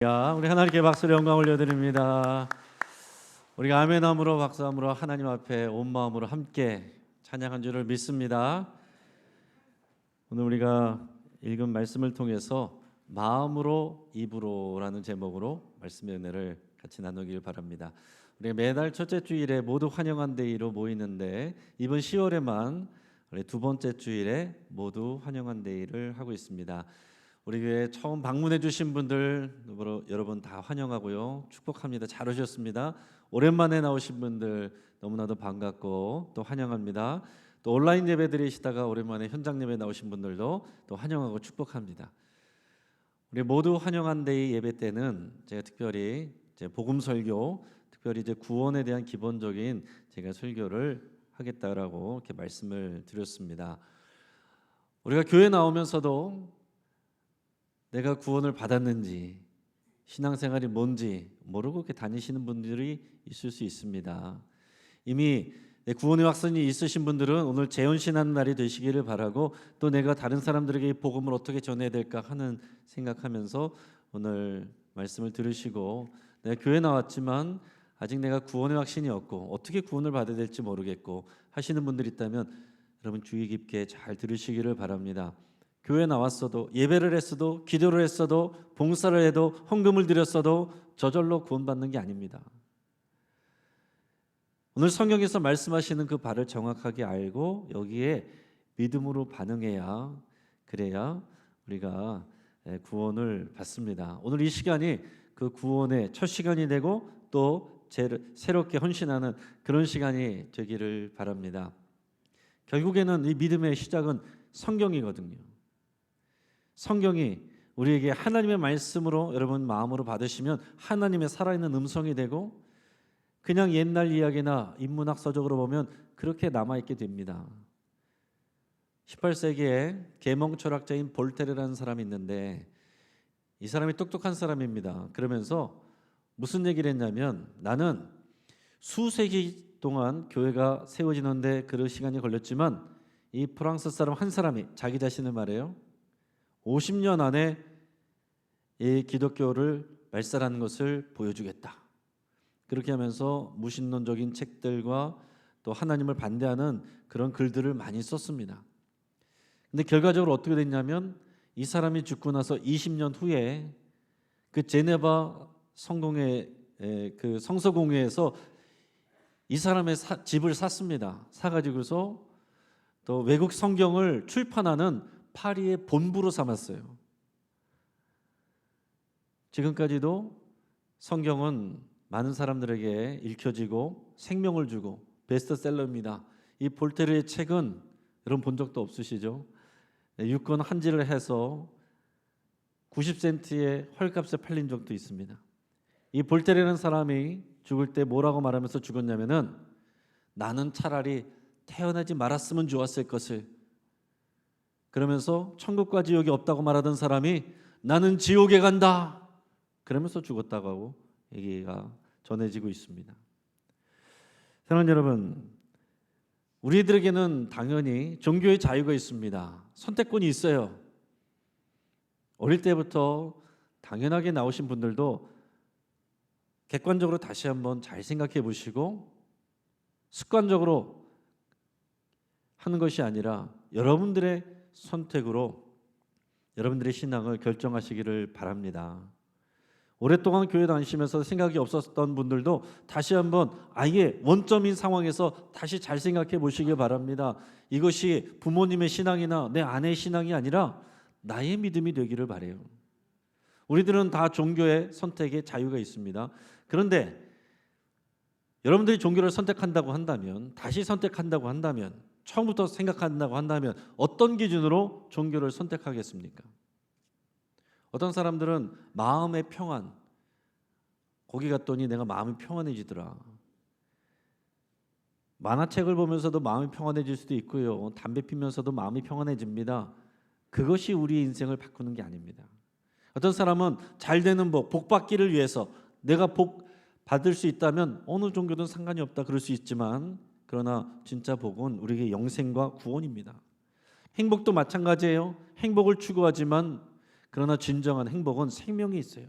우리 하나님께 박수로 영광 올려드립니다. 우리가 아멘함으로 박수함으로 하나님 앞에 온 마음으로 함께 찬양한 줄을 믿습니다. 오늘 우리가 읽은 말씀을 통해서 마음으로 입으로라는 제목으로 말씀의 은혜를 같이 나누길 바랍니다. 우리가 매달 첫째 주일에 모두 환영한 데이로 모이는데 이번 10월에만 두 번째 주일에 모두 환영한 데이를 하고 있습니다. 우리 교회 처음 방문해 주신 분들 여러분 다 환영하고요. 축복합니다. 잘 오셨습니다. 오랜만에 나오신 분들 너무나도 반갑고 또 환영합니다. 또 온라인 예배 드리시다가 오랜만에 현장 예배 나오신 분들도 또 환영하고 축복합니다. 우리 모두 환영한 데이 예배 때는 제가 특별히 복음 설교, 특별히 구원에 대한 기본적인 제가 설교를 하겠다라고 이렇게 말씀을 드렸습니다. 우리가 교회 나오면서도 내가 구원을 받았는지 신앙생활이 뭔지 모르고 이렇게 다니시는 분들이 있을 수 있습니다. 이미 구원의 확신이 있으신 분들은 오늘 재혼신하는 날이 되시기를 바라고 또 내가 다른 사람들에게 이 복음을 어떻게 전해야 될까 하는 생각하면서 오늘 말씀을 들으시고 내가 교회 나왔지만 아직 내가 구원의 확신이 없고 어떻게 구원을 받아야 될지 모르겠고 하시는 분들이 있다면 여러분 주의 깊게 잘 들으시기를 바랍니다. 교회 나왔어도 예배를 했어도 기도를 했어도 봉사를 해도 헌금을 드렸어도 저절로 구원받는 게 아닙니다. 오늘 성경에서 말씀하시는 그 바를 정확하게 알고 여기에 믿음으로 반응해야 그래야 우리가 구원을 받습니다. 오늘 이 시간이 그 구원의 첫 시간이 되고 또 새롭게 헌신하는 그런 시간이 되기를 바랍니다. 결국에는 이 믿음의 시작은 성경이거든요. 성경이 우리에게 하나님의 말씀으로 여러분 마음으로 받으시면 하나님의 살아있는 음성이 되고 그냥 옛날 이야기나 인문학 서적으로 보면 그렇게 남아있게 됩니다. 18세기에 계몽 철학자인 볼테르라는 사람이 있는데 이 사람이 똑똑한 사람입니다. 그러면서 무슨 얘기를 했냐면 나는 수세기 동안 교회가 세워지는데 그런 시간이 걸렸지만 이 프랑스 사람 한 사람이 자기 자신을 말해요. 50년 안에 이 기독교를 말살하는 것을 보여주겠다. 그렇게 하면서 무신론적인 책들과 또 하나님을 반대하는 그런 글들을 많이 썼습니다. 근데 결과적으로 어떻게 됐냐면 이 사람이 죽고 나서 20년 후에 그 제네바 성공회 그 성서공회에서 이 사람의 집을 샀습니다. 사가지고서 또 외국 성경을 출판하는 파리의 본부로 삼았어요. 지금까지도 성경은 많은 사람들에게 읽혀지고 생명을 주고 베스트셀러입니다. 이 볼테르의 책은 여러분 본 적도 없으시죠? 6권 한지를 해서 90센트의 헐값에 팔린 적도 있습니다. 이 볼테르라는 사람이 죽을 때 뭐라고 말하면서 죽었냐면은 나는 차라리 태어나지 말았으면 좋았을 것을 그러면서 천국과 지옥이 없다고 말하던 사람이 나는 지옥에 간다 그러면서 죽었다고 하고 얘기가 전해지고 있습니다. 사랑하는 여러분, 우리들에게는 당연히 종교의 자유가 있습니다. 선택권이 있어요. 어릴 때부터 당연하게 나오신 분들도 객관적으로 다시 한번 잘 생각해 보시고 습관적으로 하는 것이 아니라 여러분들의 선택으로 여러분들의 신앙을 결정하시기를 바랍니다. 오랫동안 교회 다니시면서 생각이 없었던 분들도 다시 한번 아예 원점인 상황에서 다시 잘 생각해 보시기 바랍니다. 이것이 부모님의 신앙이나 내 아내의 신앙이 아니라 나의 믿음이 되기를 바라요. 우리들은 다 종교의 선택의 자유가 있습니다. 그런데 여러분들이 종교를 선택한다고 한다면 다시 선택한다고 한다면 처음부터 생각한다고 한다면 어떤 기준으로 종교를 선택하겠습니까? 어떤 사람들은 마음의 평안, 거기 갔더니 내가 마음이 평안해지더라. 만화책을 보면서도 마음이 평안해질 수도 있고요. 담배 피면서도 마음이 평안해집니다. 그것이 우리의 인생을 바꾸는 게 아닙니다. 어떤 사람은 잘 되는 복 받기를 위해서 내가 복 받을 수 있다면 어느 종교든 상관이 없다 그럴 수 있지만 그러나 진짜 복은 우리에게 영생과 구원입니다. 행복도 마찬가지예요. 행복을 추구하지만 그러나 진정한 행복은 생명이 있어요.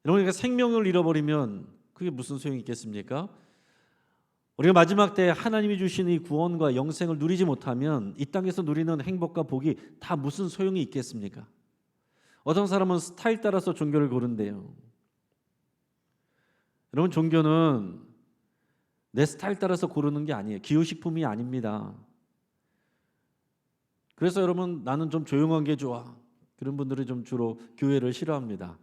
여러분, 우리가 생명을 잃어버리면 그게 무슨 소용이 있겠습니까? 우리가 마지막 때 하나님이 주신 이 구원과 영생을 누리지 못하면 이 땅에서 누리는 행복과 복이 다 무슨 소용이 있겠습니까? 어떤 사람은 스타일 따라서 종교를 고른대요. 여러분, 종교는 내 스타일 따라서 고르는 게 아니에요. 기호식품이 아닙니다. 그래서 여러분, 나는 좀 조용한 게 좋아, 그런 분들이 좀 주로 교회를 싫어합니다.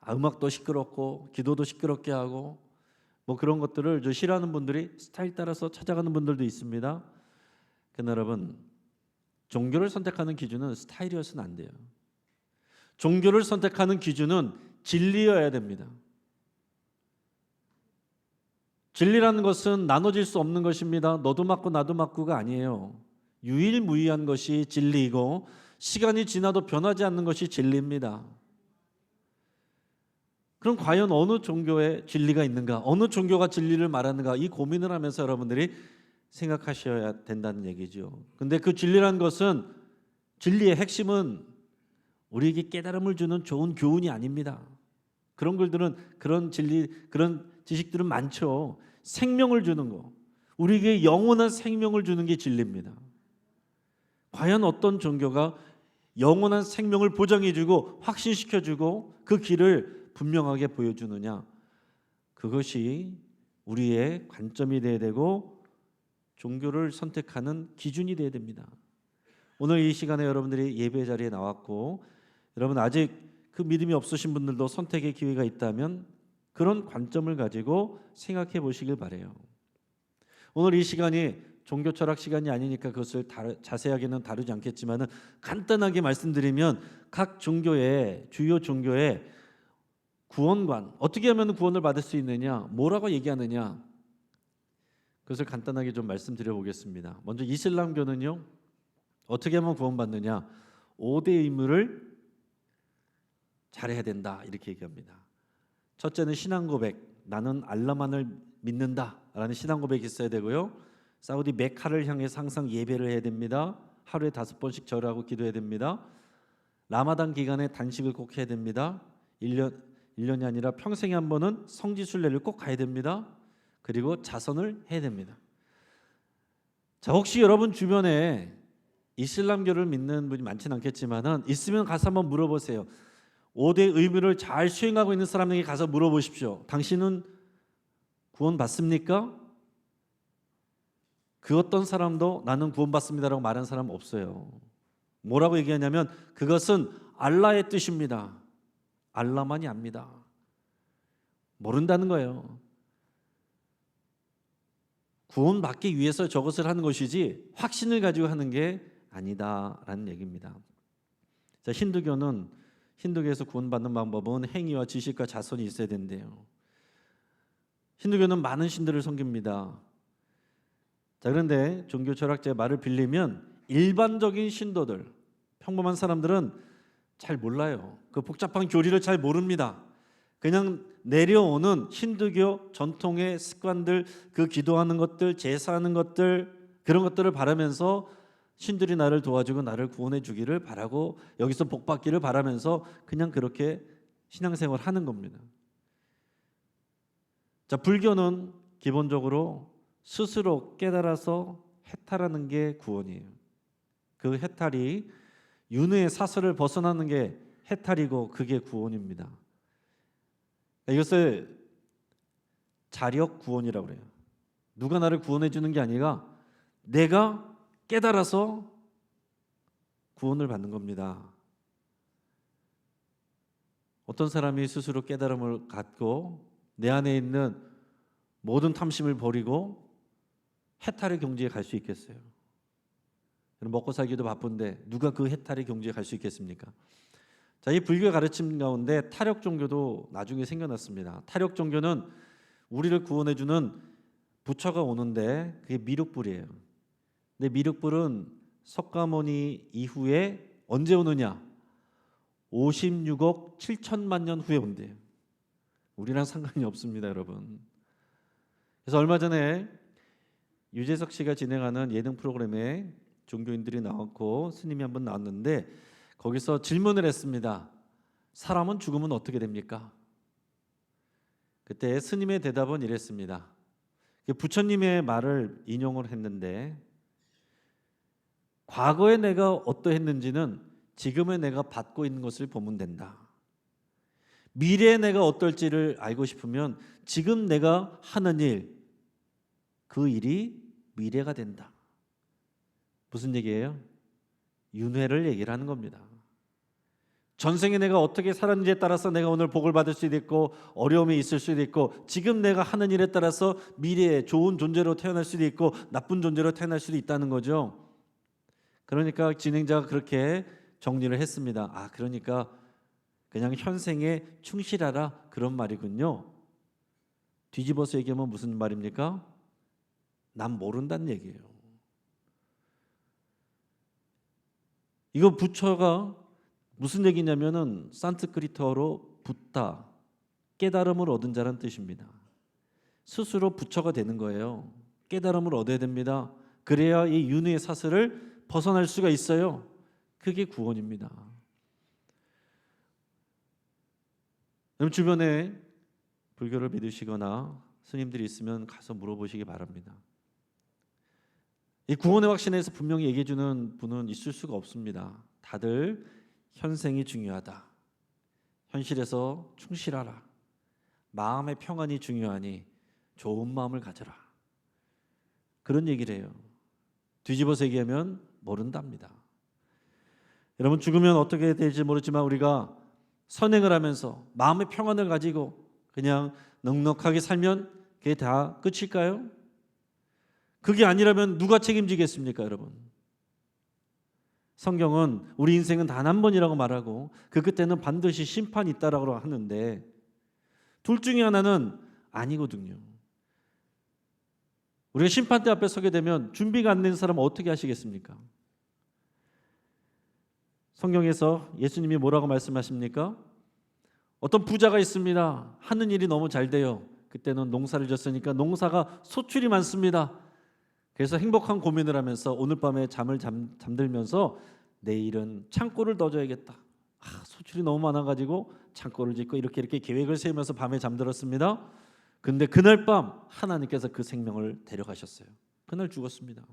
음악도 시끄럽고 기도도 시끄럽게 하고 뭐 그런 것들을 저 싫어하는 분들이 스타일 따라서 찾아가는 분들도 있습니다. 그러나 여러분, 종교를 선택하는 기준은 스타일이어서는 안 돼요. 종교를 선택하는 기준은 진리여야 됩니다. 진리라는 것은 나눠질 수 없는 것입니다. 너도 맞고 나도 맞고가 아니에요. 유일무이한 것이 진리이고 시간이 지나도 변하지 않는 것이 진리입니다. 그럼 과연 어느 종교에 진리가 있는가? 어느 종교가 진리를 말하는가? 이 고민을 하면서 여러분들이 생각하셔야 된다는 얘기죠. 근데 그 진리라는 것은, 진리의 핵심은 우리에게 깨달음을 주는 좋은 교훈이 아닙니다. 그런 글들은, 그런 진리, 그런 지식들은 많죠. 생명을 주는 거, 우리에게 영원한 생명을 주는 게 진리입니다. 과연 어떤 종교가 영원한 생명을 보장해주고 확신시켜주고 그 길을 분명하게 보여주느냐? 그것이 우리의 관점이 되어야 되고 종교를 선택하는 기준이 되어야 됩니다. 오늘 이 시간에 여러분들이 예배 자리에 나왔고, 여러분 아직 그 믿음이 없으신 분들도 선택의 기회가 있다면 그런 관점을 가지고 생각해 보시길 바라요. 오늘 이 시간이 종교 철학 시간이 아니니까 그것을 자세하게는 다루지 않겠지만 간단하게 말씀드리면, 각 종교의, 주요 종교의 구원관, 어떻게 하면 구원을 받을 수 있느냐, 뭐라고 얘기하느냐, 그것을 간단하게 좀 말씀드려 보겠습니다. 먼저 이슬람교는요, 어떻게 하면 구원받느냐, 5대 의무를 잘해야 된다, 이렇게 얘기합니다. 첫째는 신앙 고백, 나는 알라만을 믿는다 라는 신앙 고백이 있어야 되고요. 사우디 메카를 향해서 항상 예배를 해야 됩니다. 하루에 5번씩 절하고 기도해야 됩니다. 라마단 기간에 단식을 꼭 해야 됩니다. 1년이 아니라 평생에 한 번은 성지순례를 꼭 가야 됩니다. 그리고 자선을 해야 됩니다. 자, 혹시 여러분 주변에 이슬람교를 믿는 분이 많지는 않겠지만은 있으면 가서 한번 물어보세요. 5대 의무를 잘 수행하고 있는 사람에게 가서 물어보십시오. 당신은 구원 받습니까? 그 어떤 사람도 나는 구원 받습니다라고 말하는 사람 없어요. 뭐라고 얘기하냐면 그것은 알라의 뜻입니다. 알라만이 압니다. 모른다는 거예요. 구원 받기 위해서 저것을 하는 것이지 확신을 가지고 하는 게 아니다라는 얘기입니다. 자, 힌두교에서 구원받는 방법은 행위와 지식과 자선이 있어야 된대요. 힌두교는 많은 신들을 섬깁니다. 자, 그런데 종교 철학자의 말을 빌리면 일반적인 신도들, 평범한 사람들은 잘 몰라요. 그 복잡한 교리를 잘 모릅니다. 그냥 내려오는 힌두교 전통의 습관들, 그 기도하는 것들, 제사하는 것들, 그런 것들을 바라면서 신들이 나를 도와주고 나를 구원해 주기를 바라고 여기서 복 받기를 바라면서 그냥 그렇게 신앙생활 하는 겁니다. 자, 불교는 기본적으로 스스로 깨달아서 해탈하는 게 구원이에요. 그 해탈이 윤회의 사슬을 벗어나는 게 해탈이고 그게 구원입니다. 이것을 자력 구원이라고 그래요. 누가 나를 구원해 주는 게 아니라 내가 깨달아서 구원을 받는 겁니다. 어떤 사람이 스스로 깨달음을 갖고 내 안에 있는 모든 탐심을 버리고 해탈의 경지에 갈 수 있겠어요? 먹고 살기도 바쁜데 누가 그 해탈의 경지에 갈 수 있겠습니까? 자, 이 불교의 가르침 가운데 타력 종교도 나중에 생겨났습니다. 타력 종교는 우리를 구원해주는 부처가 오는데 그게 미륵불이에요. 근데 미륵불은 석가모니 이후에 언제 오느냐? 56억 7천만 년 후에 온대요. 우리랑 상관이 없습니다, 여러분. 그래서 얼마 전에 유재석 씨가 진행하는 예능 프로그램에 종교인들이 나왔고 스님이 한 번 나왔는데 거기서 질문을 했습니다. 사람은 죽으면 어떻게 됩니까? 그때 스님의 대답은 이랬습니다. 부처님의 말을 인용을 했는데, 과거에 내가 어떠했는지는 지금의 내가 받고 있는 것을 보면 된다. 미래에 내가 어떨지를 알고 싶으면 지금 내가 하는 일, 그 일이 미래가 된다. 무슨 얘기예요? 윤회를 얘기를 하는 겁니다. 전생에 내가 어떻게 살았는지에 따라서 내가 오늘 복을 받을 수도 있고 어려움이 있을 수도 있고, 지금 내가 하는 일에 따라서 미래에 좋은 존재로 태어날 수도 있고 나쁜 존재로 태어날 수도 있다는 거죠. 그러니까 진행자가 그렇게 정리를 했습니다. 그러니까 그냥 현생에 충실하라, 그런 말이군요. 뒤집어서 얘기하면 무슨 말입니까? 난 모른다는 얘기예요. 이거 부처가 무슨 얘기냐면은 산스크리트어로 붓다, 깨달음을 얻은 자라는 뜻입니다. 스스로 부처가 되는 거예요. 깨달음을 얻어야 됩니다. 그래야 이 윤회의 사슬을 벗어날 수가 있어요. 그게 구원입니다. 그럼 주변에 불교를 믿으시거나 스님들이 있으면 가서 물어보시기 바랍니다. 이 구원의 확신에서 분명히 얘기해 주는 분은 있을 수가 없습니다. 다들 현생이 중요하다, 현실에서 충실하라, 마음의 평안이 중요하니 좋은 마음을 가져라, 그런 얘기를 해요. 뒤집어서 얘기하면 모른답니다. 여러분, 죽으면 어떻게 될지 모르지만 우리가 선행을 하면서 마음의 평안을 가지고 그냥 넉넉하게 살면 그게 다 끝일까요? 그게 아니라면 누가 책임지겠습니까, 여러분? 성경은 우리 인생은 단 한 번이라고 말하고 그 끝에는 반드시 심판이 있다라고 하는데, 둘 중에 하나는 아니거든요. 우리가 심판대 앞에 서게 되면 준비가 안 된 사람은 어떻게 하시겠습니까? 성경에서 예수님이 뭐라고 말씀하십니까? 어떤 부자가 있습니다. 하는 일이 너무 잘 돼요. 그때는 농사를 졌으니까 농사가 소출이 많습니다. 그래서 행복한 고민을 하면서 오늘 밤에 잠을 잠들면서 내일은 창고를 더 줘야겠다. 소출이 너무 많아가지고 창고를 짓고 이렇게 계획을 세우면서 밤에 잠들었습니다. 근데 그날 밤 하나님께서 그 생명을 데려가셨어요. 그날 죽었습니다.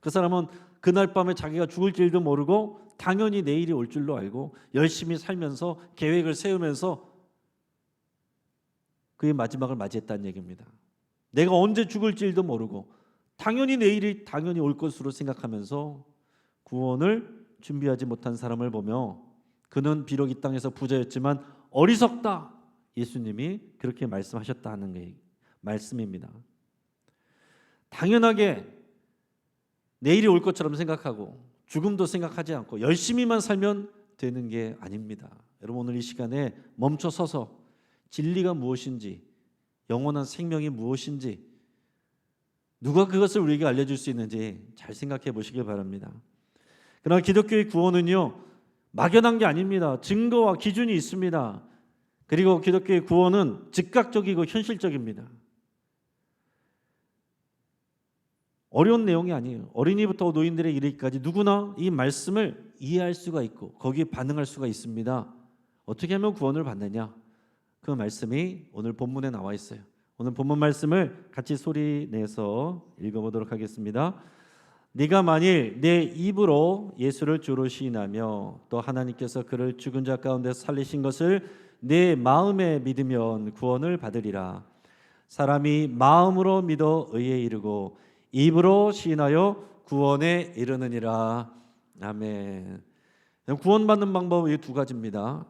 그 사람은 그날 밤에 자기가 죽을 줄도 모르고 당연히 내일이 올 줄로 알고 열심히 살면서 계획을 세우면서 그의 마지막을 맞이했다는 얘기입니다. 내가 언제 죽을지도 모르고 당연히 내일이 당연히 올 것으로 생각하면서 구원을 준비하지 못한 사람을 보며 그는 비록 이 땅에서 부자였지만 어리석다, 예수님이 그렇게 말씀하셨다는 게 말씀입니다. 당연하게 내일이 올 것처럼 생각하고 죽음도 생각하지 않고 열심히만 살면 되는 게 아닙니다. 여러분, 오늘 이 시간에 멈춰 서서 진리가 무엇인지, 영원한 생명이 무엇인지, 누가 그것을 우리에게 알려줄 수 있는지 잘 생각해 보시길 바랍니다. 그러나 기독교의 구원은요, 막연한 게 아닙니다. 증거와 기준이 있습니다. 그리고 기독교의 구원은 즉각적이고 현실적입니다. 어려운 내용이 아니에요. 어린이부터 노인들에 이르기까지 누구나 이 말씀을 이해할 수가 있고 거기에 반응할 수가 있습니다. 어떻게 하면 구원을 받느냐? 그 말씀이 오늘 본문에 나와 있어요. 오늘 본문 말씀을 같이 소리 내서 읽어보도록 하겠습니다. 네가 만일 내 입으로 예수를 주로 시인하며 또 하나님께서 그를 죽은 자 가운데서 살리신 것을 내 마음에 믿으면 구원을 받으리라. 사람이 마음으로 믿어 의에 이르고 입으로 시인하여 구원에 이르느니라. 아멘. 구원받는 방법은 이 두 가지입니다.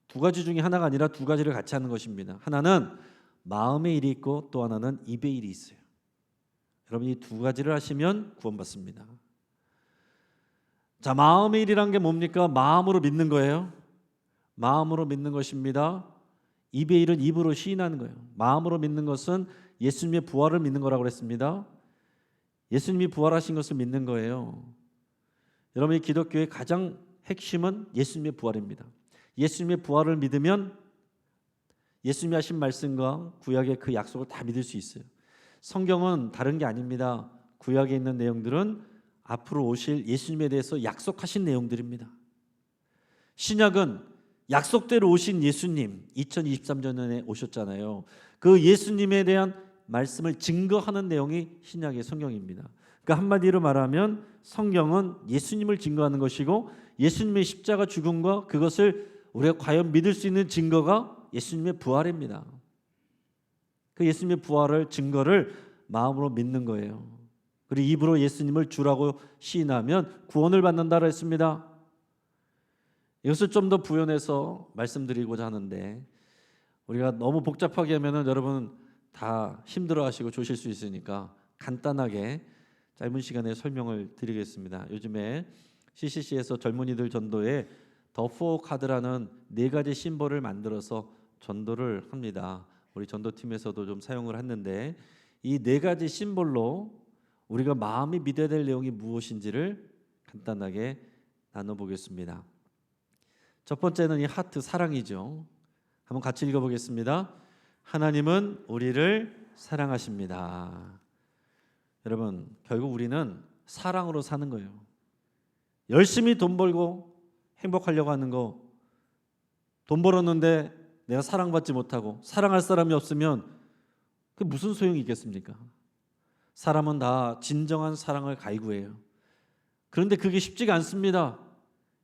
두 가지 중에 하나가 아니라 두 가지를 같이 하는 것입니다. 하나는 마음의 일이 있고 또 하나는 입의 일이 있어요. 여러분, 이 두 가지를 하시면 구원받습니다. 자, 마음의 일이란 게 뭡니까? 마음으로 믿는 거예요. 마음으로 믿는 것입니다. 입의 일은 입으로 시인하는 거예요. 마음으로 믿는 것은 예수님의 부활을 믿는 거라고 그랬습니다. 예수님이 부활하신 것을 믿는 거예요. 여러분, 이 기독교의 가장 핵심은 예수님의 부활입니다. 예수님의 부활을 믿으면 예수님이 하신 말씀과 구약의 그 약속을 다 믿을 수 있어요. 성경은 다른 게 아닙니다. 구약에 있는 내용들은 앞으로 오실 예수님에 대해서 약속하신 내용들입니다. 신약은 약속대로 오신 예수님, 2023년에 오셨잖아요. 그 예수님에 대한 말씀을 증거하는 내용이 신약의 성경입니다. 그러니까 한마디로 말하면 성경은 예수님을 증거하는 것이고, 예수님의 십자가 죽음과 그것을 우리가 과연 믿을 수 있는 증거가 예수님의 부활입니다. 그 예수님의 부활을 증거를 마음으로 믿는 거예요. 그리고 입으로 예수님을 주라고 시인하면 구원을 받는다고 했습니다. 이것을 좀 더 부연해서 말씀드리고자 하는데, 우리가 너무 복잡하게 하면은 여러분 다 힘들어하시고 조실 수 있으니까 간단하게 짧은 시간에 설명을 드리겠습니다. 요즘에 CCC에서 젊은이들 전도에 더 포 카드라는 4가지 심볼을 만들어서 전도를 합니다. 우리 전도팀에서도 좀 사용을 했는데, 이 4가지 심볼로 우리가 마음이 믿어야 될 내용이 무엇인지를 간단하게 나눠보겠습니다. 첫 번째는 이 하트, 사랑이죠. 한번 같이 읽어보겠습니다. 하나님은 우리를 사랑하십니다. 여러분, 결국 우리는 사랑으로 사는 거예요. 열심히 돈 벌고 행복하려고 하는 거, 돈 벌었는데 내가 사랑받지 못하고 사랑할 사람이 없으면 그게 무슨 소용이 있겠습니까? 사람은 다 진정한 사랑을 갈구해요. 그런데 그게 쉽지가 않습니다.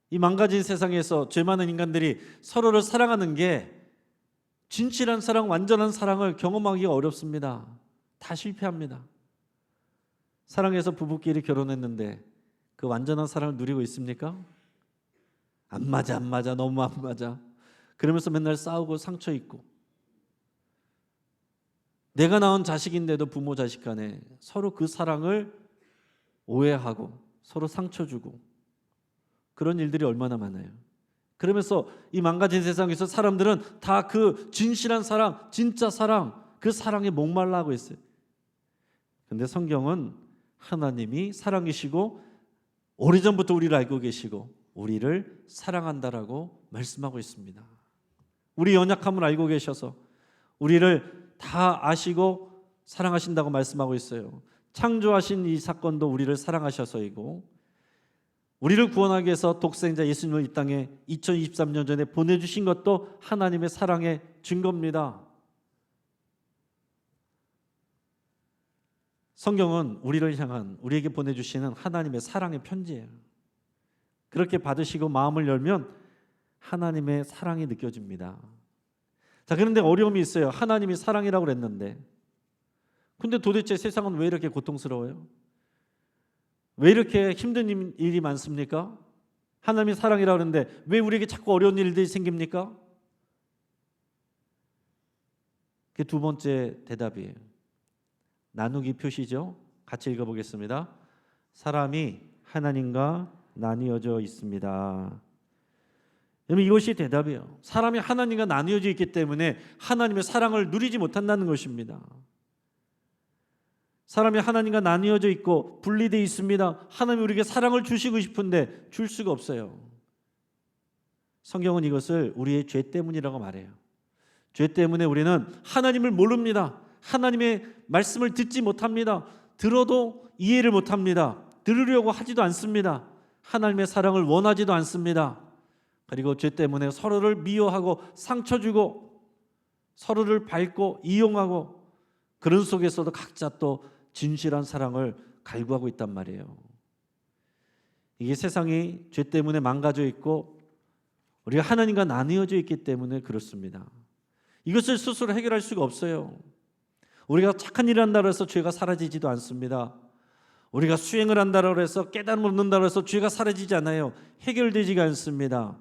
이 망가진 세상에서 죄 많은 인간들이 서로를 사랑하는 게 진실한 사랑, 완전한 사랑을 경험하기가 어렵습니다. 다 실패합니다. 사랑해서 부부끼리 결혼했는데 그 완전한 사랑을 누리고 있습니까? 안 맞아, 너무 안 맞아. 그러면서 맨날 싸우고 상처 입고, 내가 낳은 자식인데도 부모 자식 간에 서로 그 사랑을 오해하고 서로 상처 주고, 그런 일들이 얼마나 많아요. 그러면서 이 망가진 세상에서 사람들은 다 그 진실한 사랑, 진짜 사랑, 그 사랑에 목말라 하고 있어요. 그런데 성경은 하나님이 사랑이시고 오래전부터 우리를 알고 계시고 우리를 사랑한다라고 말씀하고 있습니다. 우리 연약함을 알고 계셔서 우리를 다 아시고 사랑하신다고 말씀하고 있어요. 창조하신 이 사건도 우리를 사랑하셔서이고, 우리를 구원하기 위해서 독생자 예수님을 이 땅에 2023년 전에 보내주신 것도 하나님의 사랑의 증거입니다. 성경은 우리를 향한, 우리에게 보내주시는 하나님의 사랑의 편지예요. 그렇게 받으시고 마음을 열면 하나님의 사랑이 느껴집니다. 자, 그런데 어려움이 있어요. 하나님이 사랑이라고 그랬는데, 근데 도대체 세상은 왜 이렇게 고통스러워요? 왜 이렇게 힘든 일이 많습니까? 하나님이 사랑이라고 그러는데 왜 우리에게 자꾸 어려운 일들이 생깁니까? 그게 두 번째 대답이에요. 나누기 표시죠. 같이 읽어보겠습니다. 사람이 하나님과 나뉘어져 있습니다. 여러분, 이것이 대답이에요. 사람이 하나님과 나뉘어져 있기 때문에 하나님의 사랑을 누리지 못한다는 것입니다. 사람이 하나님과 나뉘어져 있고 분리되어 있습니다. 하나님이 우리에게 사랑을 주시고 싶은데 줄 수가 없어요. 성경은 이것을 우리의 죄 때문이라고 말해요. 죄 때문에 우리는 하나님을 모릅니다. 하나님의 말씀을 듣지 못합니다. 들어도 이해를 못합니다. 들으려고 하지도 않습니다. 하나님의 사랑을 원하지도 않습니다. 그리고 죄 때문에 서로를 미워하고 상처 주고 서로를 밟고 이용하고, 그런 속에서도 각자 또 진실한 사랑을 갈구하고 있단 말이에요. 이게 세상이 죄 때문에 망가져 있고 우리가 하나님과 나뉘어져 있기 때문에 그렇습니다. 이것을 스스로 해결할 수가 없어요. 우리가 착한 일을 한다고 해서 죄가 사라지지도 않습니다. 우리가 수행을 한다고 해서 깨달음을 얻는다고 해서 죄가 사라지지 않아요. 해결되지가 않습니다.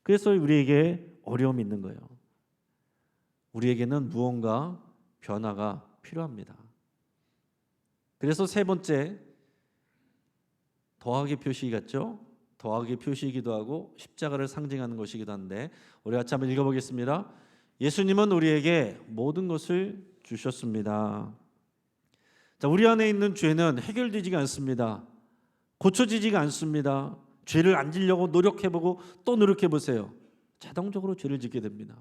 그래서 우리에게 어려움이 있는 거예요. 우리에게는 무언가 변화가 필요합니다. 그래서 세 번째, 더하기 표시 같죠? 더하기 표시이기도 하고 십자가를 상징하는 것이기도 한데, 우리 같이 한번 읽어보겠습니다. 예수님은 우리에게 모든 것을 주셨습니다. 자, 우리 안에 있는 죄는 해결되지가 않습니다. 고쳐지지가 않습니다. 죄를 안 지려고 노력해보고 또 노력해보세요. 자동적으로 죄를 짓게 됩니다.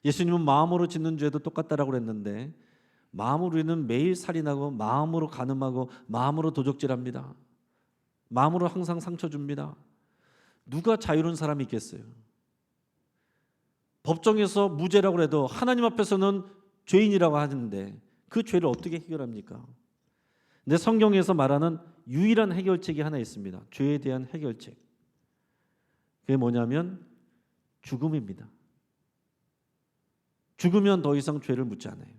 예수님은 마음으로 짓는 죄도 똑같다라고 그랬는데, 마음으로 우리는 매일 살인하고 마음으로 간음하고 마음으로 도적질합니다. 마음으로 항상 상처 줍니다. 누가 자유로운 사람이 있겠어요? 법정에서 무죄라고 해도 하나님 앞에서는 죄인이라고 하는데 그 죄를 어떻게 해결합니까? 근데 성경에서 말하는 유일한 해결책이 하나 있습니다. 죄에 대한 해결책. 그게 뭐냐면 죽음입니다. 죽으면 더 이상 죄를 묻지 않아요.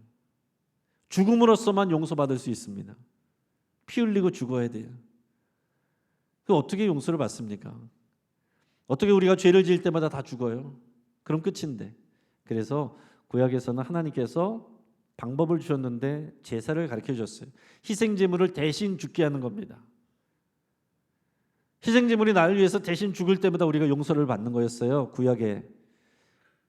죽음으로써만 용서받을 수 있습니다. 피 흘리고 죽어야 돼요. 그 어떻게 용서를 받습니까? 어떻게 우리가 죄를 지을 때마다 다 죽어요? 그럼 끝인데. 그래서 구약에서는 하나님께서 방법을 주셨는데 제사를 가르쳐 주셨어요. 희생제물을 대신 죽게 하는 겁니다. 희생제물이 나를 위해서 대신 죽을 때마다 우리가 용서를 받는 거였어요, 구약에.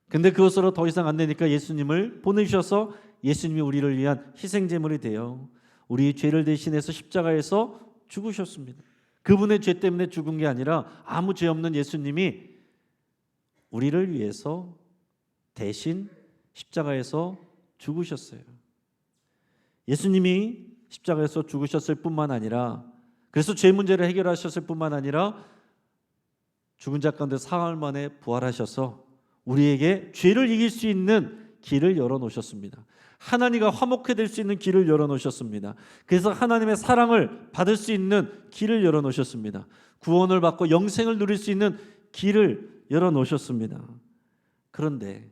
근데 그것으로 더 이상 안 되니까 예수님을 보내주셔서 예수님이 우리를 위한 희생제물이 되어 우리의 죄를 대신해서 십자가에서 죽으셨습니다. 그분의 죄 때문에 죽은 게 아니라 아무 죄 없는 예수님이 우리를 위해서 대신 십자가에서 죽으셨어요. 예수님이 십자가에서 죽으셨을 뿐만 아니라, 그래서 죄 문제를 해결하셨을 뿐만 아니라 죽은 자 가운데 사흘 만에 부활하셔서 우리에게 죄를 이길 수 있는 길을 열어놓으셨습니다. 하나님과 화목해 될 수 있는 길을 열어놓으셨습니다. 그래서 하나님의 사랑을 받을 수 있는 길을 열어놓으셨습니다. 구원을 받고 영생을 누릴 수 있는 길을 열어놓으셨습니다. 그런데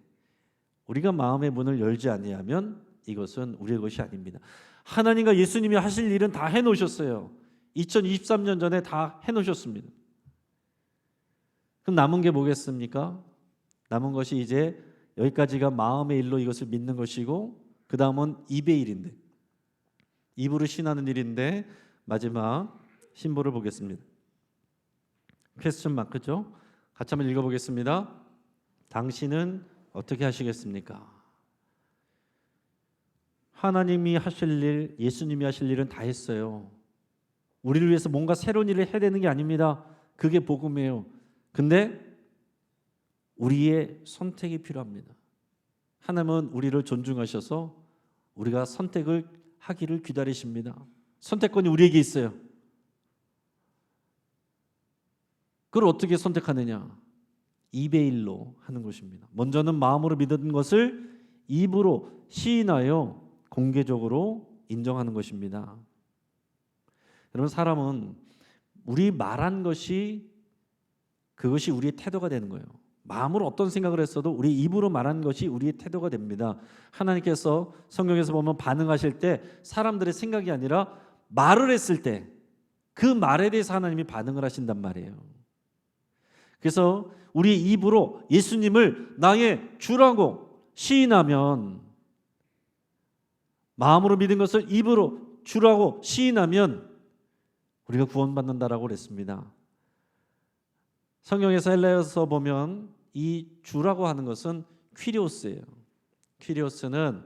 우리가 마음의 문을 열지 아니하면 이것은 우리의 것이 아닙니다. 하나님과 예수님이 하실 일은 다 해놓으셨어요. 2023년 전에 다 해놓으셨습니다. 그럼 남은 게 뭐겠습니까? 남은 것이 이제 여기까지가 마음의 일로 이것을 믿는 것이고, 그 다음은 입의 일인데, 입으로 신하는 일인데, 마지막 신보를 보겠습니다. 퀘스천 마크죠? 같이 한번 읽어보겠습니다. 당신은 어떻게 하시겠습니까? 하나님이 하실 일, 예수님이 하실 일은 다 했어요. 우리를 위해서 뭔가 새로운 일을 해야 되는 게 아닙니다. 그게 복음이에요. 근데 우리의 선택이 필요합니다. 하나님은 우리를 존중하셔서 우리가 선택을 하기를 기다리십니다. 선택권이 우리에게 있어요. 그걸 어떻게 선택하느냐? 입의 일로 하는 것입니다. 먼저는 마음으로 믿은 것을 입으로 시인하여 공개적으로 인정하는 것입니다. 여러분, 사람은 우리 말한 것이 그것이 우리의 태도가 되는 거예요. 마음으로 어떤 생각을 했어도 우리 입으로 말한 것이 우리의 태도가 됩니다. 하나님께서 성경에서 보면 반응하실 때 사람들의 생각이 아니라 말을 했을 때 그 말에 대해서 하나님이 반응을 하신단 말이에요. 그래서 우리 입으로 예수님을 나의 주라고 시인하면, 마음으로 믿은 것을 입으로 주라고 시인하면 우리가 구원받는다라고 그랬습니다. 성경에서 헬라어에서 보면 이 주라고 하는 것은 퀴리오스예요. 퀴리오스는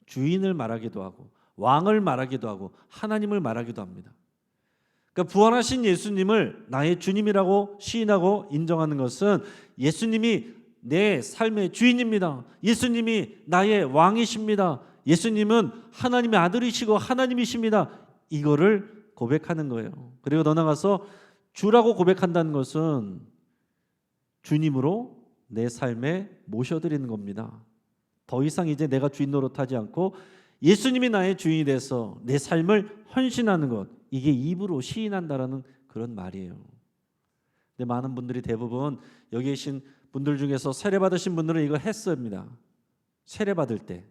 주인을 말하기도 하고 왕을 말하기도 하고 하나님을 말하기도 합니다. 그러니까 부활하신 예수님을 나의 주님이라고 시인하고 인정하는 것은 예수님이 내 삶의 주인입니다. 예수님이 나의 왕이십니다. 예수님은 하나님의 아들이시고 하나님이십니다. 이거를 고백하는 거예요. 그리고 더 나아가서 주라고 고백한다는 것은 주님으로 내 삶에 모셔드리는 겁니다. 더 이상 이제 내가 주인 노릇하지 않고 예수님이 나의 주인이 돼서 내 삶을 헌신하는 것, 이게 입으로 시인한다라는 그런 말이에요. 근데 많은 분들이 대부분 여기 계신 분들 중에서 세례 받으신 분들은 이걸 했습니다. 세례 받을 때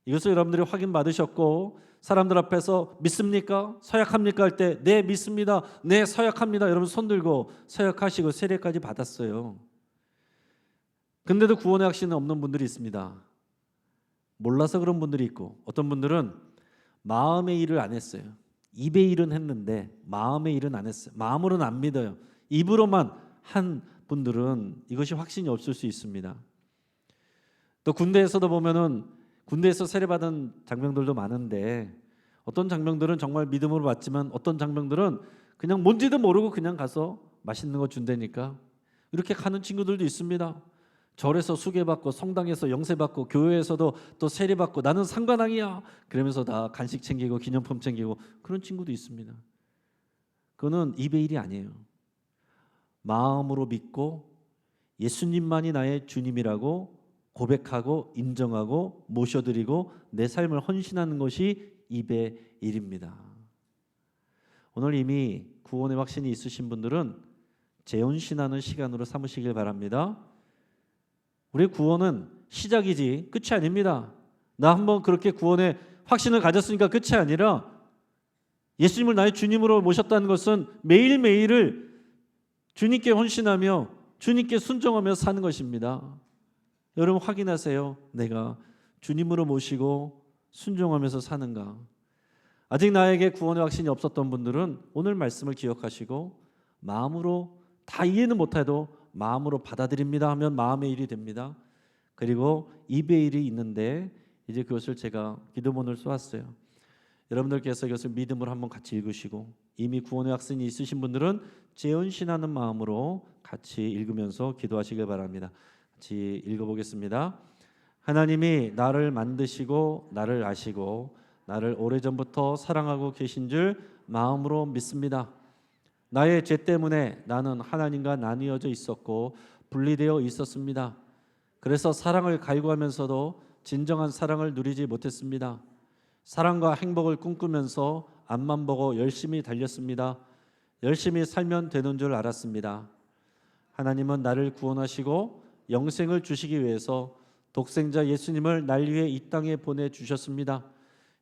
이것을 여러분들이 확인 받으셨고 사람들 앞에서 믿습니까? 서약합니까? 할 때 네 믿습니다. 네 서약합니다. 여러분 손 들고 서약하시고 세례까지 받았어요. 근데도 구원의 확신은 없는 분들이 있습니다. 몰라서 그런 분들이 있고, 어떤 분들은 마음의 일을 안 했어요. 입의 일은 했는데 마음의 일은 안 했어요. 마음으로는 안 믿어요. 입으로만 한 분들은 이것이 확신이 없을 수 있습니다. 또 군대에서도 보면은 군대에서 세례받은 장병들도 많은데 어떤 장병들은 정말 믿음으로 받지만 어떤 장병들은 그냥 뭔지도 모르고 그냥 가서 맛있는 거 준다니까 이렇게 가는 친구들도 있습니다. 절에서 수계받고 성당에서 영세받고 교회에서도 또 세례받고 나는 상관왕이야 그러면서 다 간식 챙기고 기념품 챙기고 그런 친구도 있습니다. 그거는 입의 일이 아니에요. 마음으로 믿고 예수님만이 나의 주님이라고 고백하고 인정하고 모셔드리고 내 삶을 헌신하는 것이 입의 일입니다. 오늘 이미 구원의 확신이 있으신 분들은 재혼신하는 시간으로 삼으시길 바랍니다. 우리 구원은 시작이지 끝이 아닙니다. 나 한번 그렇게 구원의 확신을 가졌으니까 끝이 아니라 예수님을 나의 주님으로 모셨다는 것은 매일매일을 주님께 헌신하며 주님께 순종하며 사는 것입니다. 여러분 확인하세요. 내가 주님으로 모시고 순종하면서 사는가? 아직 나에게 구원의 확신이 없었던 분들은 오늘 말씀을 기억하시고 마음으로 다 이해는 못해도 마음으로 받아들입니다 하면 마음의 일이 됩니다. 그리고 입의 일이 있는데 이제 그것을 제가 기도문을 쏘았어요. 여러분들께서 이것을 믿음으로 한번 같이 읽으시고 이미 구원의 확신이 있으신 분들은 재혼신하는 마음으로 같이 읽으면서 기도하시길 바랍니다. 같이 읽어보겠습니다. 하나님이 나를 만드시고 나를 아시고 나를 오래전부터 사랑하고 계신 줄 마음으로 믿습니다. 나의 죄 때문에 나는 하나님과 나뉘어져 있었고 분리되어 있었습니다. 그래서 사랑을 갈구하면서도 진정한 사랑을 누리지 못했습니다. 사랑과 행복을 꿈꾸면서 앞만 보고 열심히 달렸습니다. 열심히 살면 되는 줄 알았습니다. 하나님은 나를 구원하시고 영생을 주시기 위해서 독생자 예수님을 날 위해 이 땅에 보내주셨습니다.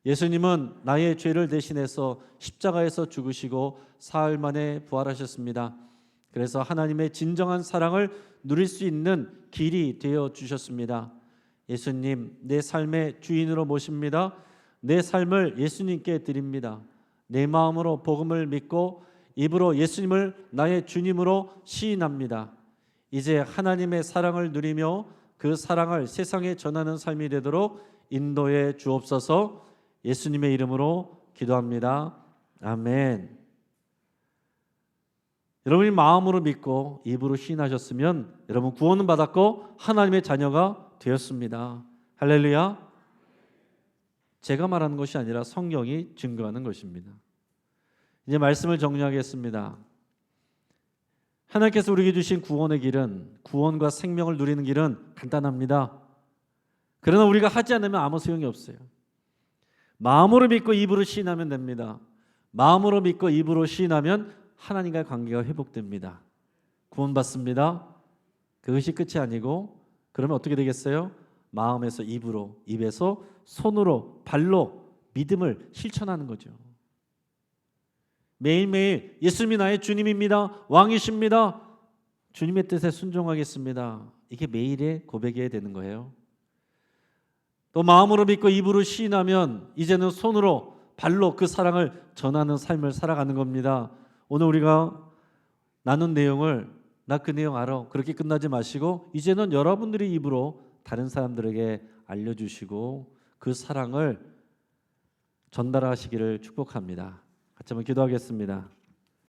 예수님은 나의 죄를 대신해서 십자가에서 죽으시고 사흘 만에 부활하셨습니다. 그래서 하나님의 진정한 사랑을 누릴 수 있는 길이 되어 주셨습니다. 예수님, 내 삶의 주인으로 모십니다. 내 삶을 예수님께 드립니다. 내 마음으로 복음을 믿고 입으로 예수님을 나의 주님으로 시인합니다. 이제 하나님의 사랑을 누리며 그 사랑을 세상에 전하는 삶이 되도록 인도해 주옵소서. 예수님의 이름으로 기도합니다. 아멘. 여러분이 마음으로 믿고 입으로 시인하셨으면 여러분 구원은 받았고 하나님의 자녀가 되었습니다. 할렐루야. 제가 말하는 것이 아니라 성경이 증거하는 것입니다. 이제 말씀을 정리하겠습니다. 하나님께서 우리에게 주신 구원의 길은, 구원과 생명을 누리는 길은 간단합니다. 그러나 우리가 하지 않으면 아무 소용이 없어요. 마음으로 믿고 입으로 시인하면 됩니다. 마음으로 믿고 입으로 시인하면 하나님과의 관계가 회복됩니다. 구원받습니다. 그것이 끝이 아니고 그러면 어떻게 되겠어요? 마음에서 입으로, 입에서 손으로, 발로 믿음을 실천하는 거죠. 매일매일 예수님이 나의 주님입니다. 왕이십니다. 주님의 뜻에 순종하겠습니다. 이게 매일의 고백이어야 되는 거예요. 또 마음으로 믿고 입으로 시인하면 이제는 손으로, 발로 그 사랑을 전하는 삶을 살아가는 겁니다. 오늘 우리가 나눈 내용을 나 그 내용 알아 그렇게 끝나지 마시고 이제는 여러분들이 입으로 다른 사람들에게 알려주시고 그 사랑을 전달하시기를 축복합니다. 같이 한번 기도하겠습니다.